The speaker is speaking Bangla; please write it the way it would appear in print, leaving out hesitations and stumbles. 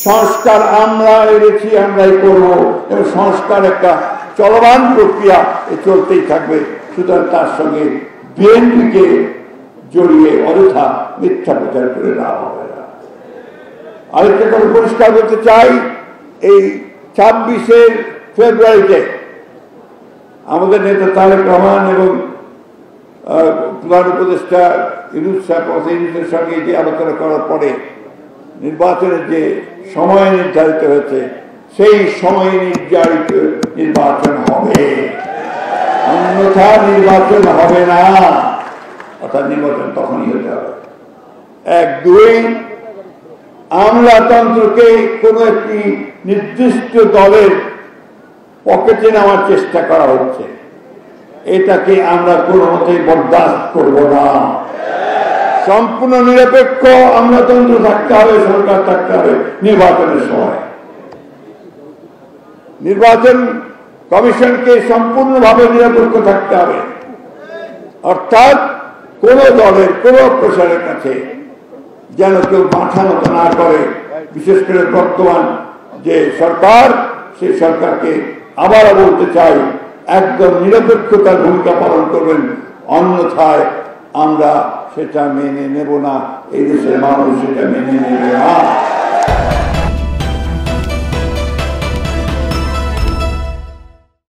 সংস্কার আমরা এনেছি, আমরাই করব, এবং সংস্কার একটা চলমান প্রক্রিয়া, চলতেই থাকবে। সুতরাং তার সঙ্গে বিএনপিকে জড়িয়ে অযথা মিথ্যা প্রচার করে লাভ হবে না। আরেকটা কথা পরিষ্কার করতে চাই, এই 26শে ফেব্রুয়ারিতে আমাদের নেতা তারেক রহমান এবং প্রধান উপদেষ্টা ইউনূসের সঙ্গে যে আলোচনা করার পরে নির্বাচনের যে সময় নির্ধারিত হয়েছে, সেই সময় নির্ধারিত নির্বাচন হবে, অন্যথা নির্বাচন হবে না। অর্থাৎ নির্বাচন তখনই হতে হবে। 1, 2 আমলাতন্ত্রকে কোনো একটি নির্দিষ্ট দলের পকেটে নেওয়ার চেষ্টা করা হচ্ছে, এটাকে আমরা কোনো মতেই বরদাস্ত করব না। সম্পূর্ণ নিরপেক্ষ আমলাতন্ত্র থাকতে হবে, সরকার থাকতে হবে নির্বাচনের সময়। নির্বাচন কমিশনকে সম্পূর্ণভাবে নিরপেক্ষ থাকতে হবে, অর্থাৎ কোন দলের কোন প্রসারের কাছে যেন কেউ মাথা নত না করে। বিশেষ করে বর্তমান যে সরকার, সেই সরকারকে আবারও বলতে চাই, একদম নিরপেক্ষতার ভূমিকা পালন করবেন, অন্যথায় আমরা সেটা মেনে নেব না, এই দেশের মানুষ সেটা মেনে নেবে না।